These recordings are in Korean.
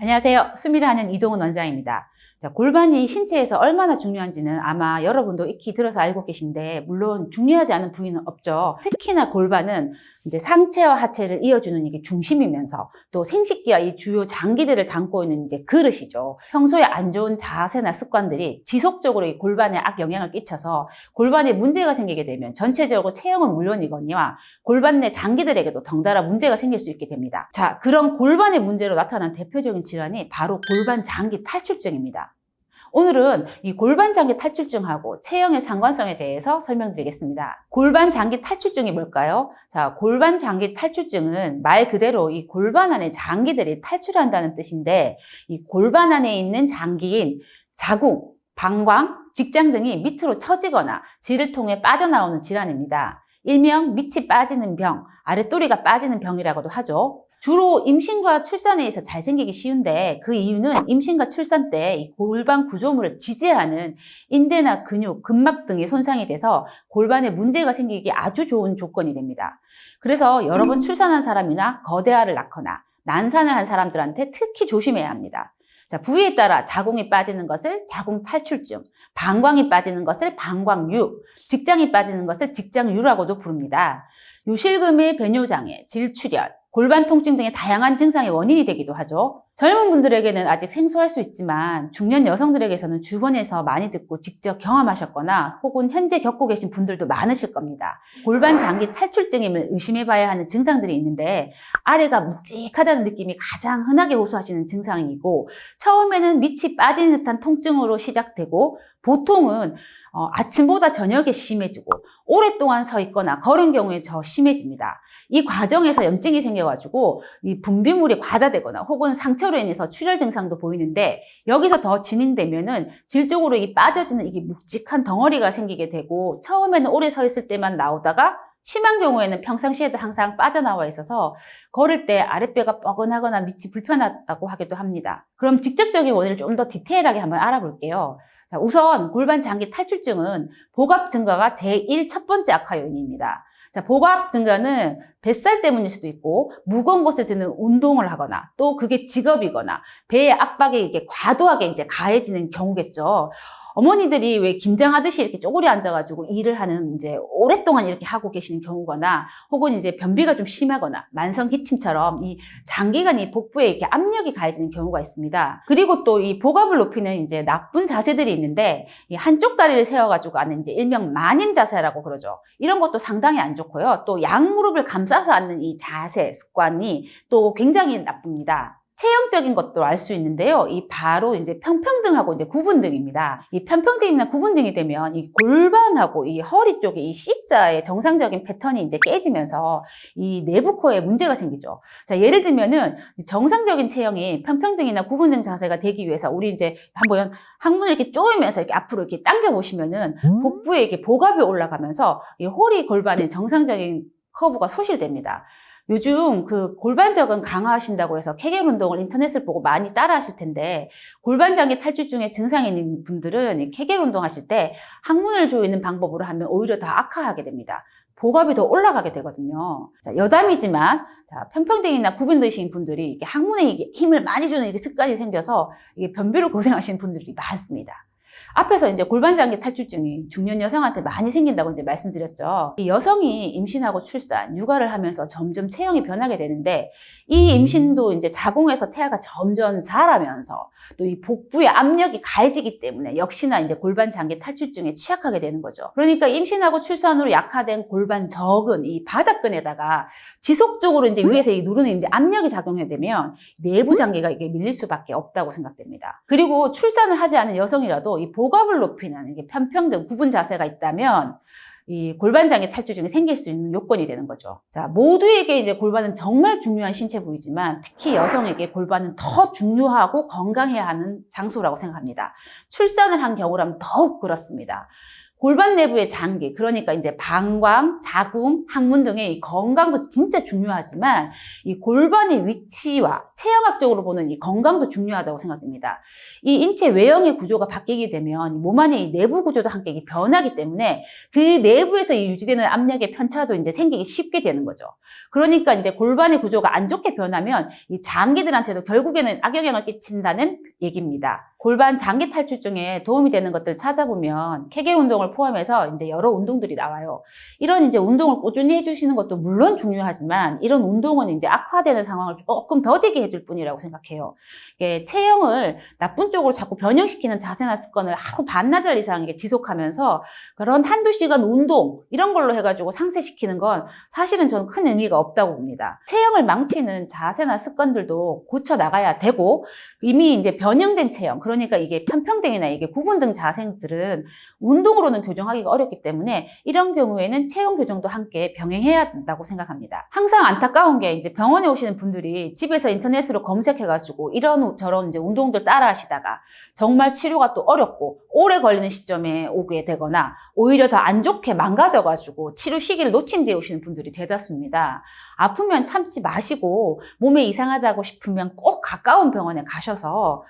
안녕하세요. 수미를 하는 이동훈 원장입니다. 자, 골반이 신체에서 얼마나 중요한지는 아마 여러분도 익히 들어서 알고 계신데, 물론 중요하지 않은 부위는 없죠. 특히나 골반은 이제 상체와 하체를 이어주는 이게 중심이면서 또 생식기와 이 주요 장기들을 담고 있는 이제 그릇이죠. 평소에 안 좋은 자세나 습관들이 지속적으로 이 골반에 악영향을 끼쳐서 골반에 문제가 생기게 되면 전체적으로 체형은 물론이거니와 골반 내 장기들에게도 덩달아 문제가 생길 수 있게 됩니다. 자, 그런 골반의 문제로 나타난 대표적인 질환이 바로 골반 장기 탈출증입니다. 오늘은 이 골반 장기 탈출증하고 체형의 상관성에 대해서 설명드리겠습니다. 골반 장기 탈출증이 뭘까요? 자, 골반 장기 탈출증은 말 그대로 이 골반 안에 장기들이 탈출한다는 뜻인데, 이 골반 안에 있는 장기인 자궁, 방광, 직장 등이 밑으로 처지거나 질을 통해 빠져나오는 질환입니다. 일명 밑이 빠지는 병, 아랫도리가 빠지는 병이라고도 하죠. 주로 임신과 출산에 의해서 잘 생기기 쉬운데, 그 이유는 임신과 출산 때 이 골반 구조물을 지지하는 인대나 근육, 근막 등이 손상이 돼서 골반에 문제가 생기기 아주 좋은 조건이 됩니다. 그래서 여러 번 출산한 사람이나 거대아를 낳거나 난산을 한 사람들한테 특히 조심해야 합니다. 자, 부위에 따라 자궁이 빠지는 것을 자궁 탈출증, 방광이 빠지는 것을 방광유, 직장이 빠지는 것을 직장유라고도 부릅니다. 요실금의 배뇨장애, 질출혈, 골반 통증 등의 다양한 증상의 원인이 되기도 하죠. 젊은 분들에게는 아직 생소할 수 있지만 중년 여성들에게서는 주변에서 많이 듣고 직접 경험하셨거나 혹은 현재 겪고 계신 분들도 많으실 겁니다. 골반 장기 탈출증임을 의심해 봐야 하는 증상들이 있는데, 아래가 묵직하다는 느낌이 가장 흔하게 호소하시는 증상이고, 처음에는 밑이 빠지는 듯한 통증으로 시작되고 보통은 아침보다 저녁에 심해지고 오랫동안 서 있거나 걸은 경우에 더 심해집니다. 이 과정에서 염증이 생겨가지고 이 분비물이 과다되거나 혹은 상처로 인해서 출혈 증상도 보이는데, 여기서 더 진행되면은 질 쪽으로 이 빠져지는 이게 묵직한 덩어리가 생기게 되고, 처음에는 오래 서 있을 때만 나오다가 심한 경우에는 평상시에도 항상 빠져나와 있어서 걸을 때 아랫배가 뻐근하거나 밑이 불편하다고 하기도 합니다. 그럼 직접적인 원인을 좀 더 디테일하게 한번 알아볼게요. 자, 우선 골반 장기 탈출증은 복압 증가가 제1 첫 번째 악화 요인입니다. 자, 복압 증가는 뱃살 때문일 수도 있고, 무거운 것을 드는 운동을 하거나 또 그게 직업이거나 배의 압박이 이게 과도하게 이제 가해지는 경우겠죠. 어머니들이 왜 김장하듯이 이렇게 쪼그려 앉아가지고 일을 하는 이제 오랫동안 이렇게 하고 계시는 경우거나, 혹은 이제 변비가 좀 심하거나 만성 기침처럼 이 장기간 이 복부에 이렇게 압력이 가해지는 경우가 있습니다. 그리고 또 이 복압을 높이는 이제 나쁜 자세들이 있는데, 이 한쪽 다리를 세워가지고 하는 이제 일명 마님 자세라고 그러죠. 이런 것도 상당히 안 좋고요. 또 양무릎을 감싸서 앉는 이 자세 습관이 또 굉장히 나쁩니다. 체형적인 것도 알 수 있는데요. 이 바로 이제 평평등하고 이제 구분등입니다. 이 평평등이나 구분등이 되면 이 골반하고 이 허리 쪽에 이 C자의 정상적인 패턴이 이제 깨지면서 이 내부 코어에 문제가 생기죠. 자, 예를 들면은 정상적인 체형이 평평등이나 구분등 자세가 되기 위해서 우리 이제 한번 항문을 이렇게 조이면서 이렇게 앞으로 이렇게 당겨 보시면은 복부에 이렇게 복압이 올라가면서 이 허리 골반의 정상적인 커브가 소실됩니다. 요즘 그 골반적은 강화하신다고 해서 케겔 운동을 인터넷을 보고 많이 따라 하실 텐데, 골반 장기 탈출증에 증상이 있는 분들은 케겔 운동 하실 때 항문을 조이는 방법으로 하면 오히려 더 악화하게 됩니다. 복압이 더 올라가게 되거든요. 자, 여담이지만, 자, 평평등이나 구분되신 분들이 이게 항문에 이게 힘을 많이 주는 이게 습관이 생겨서 이게 변비로 고생하시는 분들이 많습니다. 앞에서 이제 골반 장기 탈출증이 중년 여성한테 많이 생긴다고 이제 말씀드렸죠. 이 여성이 임신하고 출산, 육아를 하면서 점점 체형이 변하게 되는데, 이 임신도 이제 자궁에서 태아가 점점 자라면서 또 이 복부에 압력이 가해지기 때문에 역시나 이제 골반 장기 탈출증에 취약하게 되는 거죠. 그러니까 임신하고 출산으로 약화된 골반 적은 이 바닥근에다가 지속적으로 이제 위에서 이 누르는 이제 압력이 작용하게 되면 내부 장기가 이게 밀릴 수밖에 없다고 생각됩니다. 그리고 출산을 하지 않은 여성이라도 이 복압을 높이는 이게 편평등 구분 자세가 있다면 이 골반 장기 탈출증이 생길 수 있는 요건이 되는 거죠. 자, 모두에게 이제 골반은 정말 중요한 신체 부위지만 특히 여성에게 골반은 더 중요하고 건강해야 하는 장소라고 생각합니다. 출산을 한 경우라면 더욱 그렇습니다. 골반 내부의 장기, 그러니까 이제 방광, 자궁, 항문 등의 이 건강도 진짜 중요하지만 이 골반의 위치와 체형학적으로 보는 이 건강도 중요하다고 생각됩니다. 이 인체 외형의 구조가 바뀌게 되면 몸 안의 이 내부 구조도 함께 변하기 때문에 그 내부에서 이 유지되는 압력의 편차도 이제 생기기 쉽게 되는 거죠. 그러니까 이제 골반의 구조가 안 좋게 변하면 이 장기들한테도 결국에는 악영향을 끼친다는 얘기입니다. 골반 장기 탈출 중에 도움이 되는 것들 찾아보면 케겔 운동을 포함해서 이제 여러 운동들이 나와요. 이런 이제 운동을 꾸준히 해주시는 것도 물론 중요하지만 이런 운동은 이제 악화되는 상황을 조금 더디게 해줄 뿐이라고 생각해요. 체형을 나쁜 쪽으로 자꾸 변형시키는 자세나 습관을 하루 반나절 이상 지속하면서 그런 한두 시간 운동 이런 걸로 해가지고 상쇄시키는 건 사실은 저는 큰 의미가 없다고 봅니다. 체형을 망치는 자세나 습관들도 고쳐 나가야 되고 이미 이제 변형된 체형, 그러니까 이게 편평등이나 이게 구분 등 자세들은 운동으로는 교정하기가 어렵기 때문에 이런 경우에는 체형 교정도 함께 병행해야 된다고 생각합니다. 항상 안타까운 게 이제 병원에 오시는 분들이 집에서 인터넷으로 검색해가지고 이런 저런 이제 운동들 따라 하시다가 정말 치료가 또 어렵고 오래 걸리는 시점에 오게 되거나 오히려 더 안 좋게 망가져가지고 치료 시기를 놓친 뒤에 오시는 분들이 대다수입니다. 아프면 참지 마시고 몸에 이상하다고 싶으면 꼭 가까운 병원에 가셔서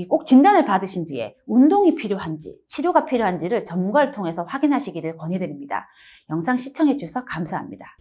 꼭 진단을 받으신 뒤에 운동이 필요한지 치료가 필요한지를 전문가를 통해서 확인하시기를 권해드립니다. 영상 시청해 주셔서 감사합니다.